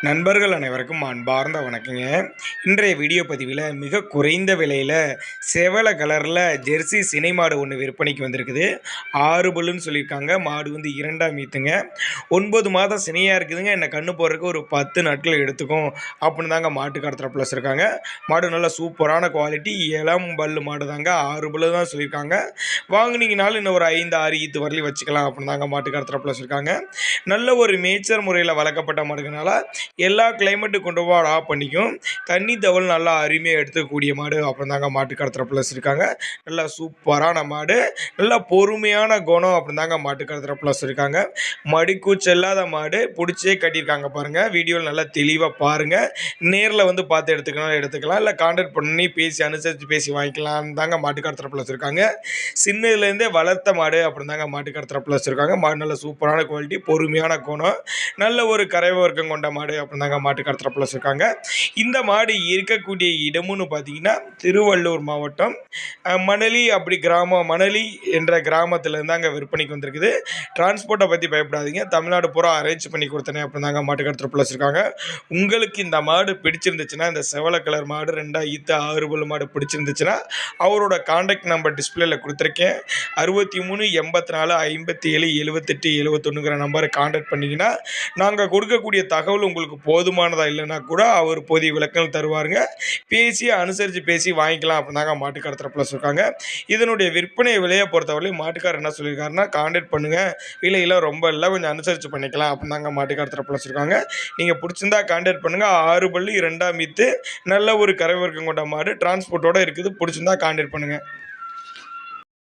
நண்பர்கள் அனைவருக்கும் அன்பார்ந்த வணக்கங்க. இன்றைய வீடியோ பதிவில் மிக குறைந்த விலையில் செவல கலரில் ஜெர்சி சினை மாடு ஒன்று விற்பனைக்கு வந்திருக்குது. 6 பல்லுன்னு சொல்லியிருக்காங்க. மாடு வந்து 2ஆம் ஈத்துங்க. 9 மாதம் சினையாக இருக்குதுங்க. என்ன கண்ணு போடுறதுக்கு ஒரு 10 நாட்கள் எடுத்துக்கும் அப்படின்னு தாங்க மாட்டுக்கார ப்ளஸ் இருக்காங்க. மாடு நல்ல சூப்பரான குவாலிட்டி, இளம் பல்லு மாடு தாங்க. 6 பல்லு தான் சொல்லியிருக்காங்க. வாங்கினீங்கனாலும் இன்னும் ஒரு 5-6 ஈத்து வரலையும் வச்சுக்கலாம் அப்படின்னு தாங்க மாட்டுக்கார ப்ளஸ் இருக்காங்க. நல்ல ஒரு மேய்ச்சல் முறையில் வளர்க்கப்பட்ட மாடுகனால எல்லா கிளைமேட்டு கொண்டு போய் ஆஃப் பண்ணிக்கும். தண்ணி தவள் நல்லா அருமையாக எடுத்துக்கக்கூடிய மாடு அப்படின்னு தாங்க மாட்டுக்கார ப்ளஸ் இருக்காங்க. நல்லா சூப்பரான மாடு, நல்லா பொறுமையான குணம் அப்படின்னு தாங்க மாட்டுக்கார ப்ளஸ் இருக்காங்க. மடிக்கூச்சு இல்லாத மாடு, பிடிச்சே கட்டியிருக்காங்க பாருங்கள். வீடியோவில் நல்லா தெளிவாக பாருங்கள். நேரில் வந்து பார்த்து எடுத்துக்கலாம், இல்லை கான்டாக்ட் பண்ணி பேசி அனுசரித்து பேசி வாங்கிக்கலாம் தாங்க மாட்டுக்கார ப்ளஸ் இருக்காங்க. சின்னதுலேருந்தே வளர்த்த மாடு அப்படின்னு தாங்க மாட்டுக்கார ப்ளஸ் இருக்காங்க. மாடு நல்ல சூப்பரான குவாலிட்டி, பொறுமையான குணம், நல்ல ஒரு கரை வர்க்கம் கொண்ட மாடு அப்படின்னு தாங்க மாட்டுக்கார ப்ளஸ் இருக்காங்க. இந்த மாடு இருக்கக்கூடிய இடம்னு பார்த்தீங்கன்னா திருவள்ளூர் மாவட்டம் மணலி மணலி என்ற கிராமத்தில் இருந்தாங்க விற்பனைக்கு வந்திருக்குது. டிரான்ஸ்போர்ட்டை பற்றி பயப்படாதீங்க, தமிழ்நாடு பூரா அரேஞ்ச் பண்ணி கொடுத்தனே அப்படின்னு தாங்க மாட்டுக்கார ப்ளஸ் இருக்காங்க. உங்களுக்கு இந்த மாடு பிடிச்சிருந்துச்சுன்னா, இந்த செவல கலர் மாடு 2 ஈத்து 6 பல்லு மாடு பிடிச்சிருந்துச்சுன்னா அவரோட கான்டாக்ட் நம்பர் டிஸ்பிளேல கொடுத்துருக்கேன். 63 84 57 78 71ங்கிற நம்பரை கான்டாக்ட் பண்ணிங்கன்னா நாங்கள் கொடுக்கக்கூடிய தகவல் உங்களுக்கு போதுமானதாக இல்லைன்னா கூட அவர் போதிய விளக்கங்கள் தருவாருங்க. பேசி அனுசரித்து பேசி வாங்கிக்கலாம் அப்படின்னு தாங்க மாட்டுக்கார ப்ளஸ் இருக்காங்க. இதனுடைய விற்பனை விலையை பொறுத்தவரையும் மாட்டுக்காரர் என்ன சொல்லியிருக்காருன்னா, கான்டாக்ட் பண்ணுங்கள், விலையெல்லாம் ரொம்ப இல்லை, கொஞ்சம் அனுசரித்து பண்ணிக்கலாம் அப்படின்னு தாங்க மாட்டுக்கார ப்ளஸ் இருக்காங்க. நீங்கள் பிடிச்சிருந்தா கான்டாக்ட் பண்ணுங்கள். 6 பல்லு 2ஆம் ஈத்து நல்ல ஒரு கரை வர்க்கம் கொண்ட மாடு, டிரான்ஸ்போர்ட்டோடு இருக்குது. பிடிச்சிருந்தா கான்டாக்ட் பண்ணுங்கள்.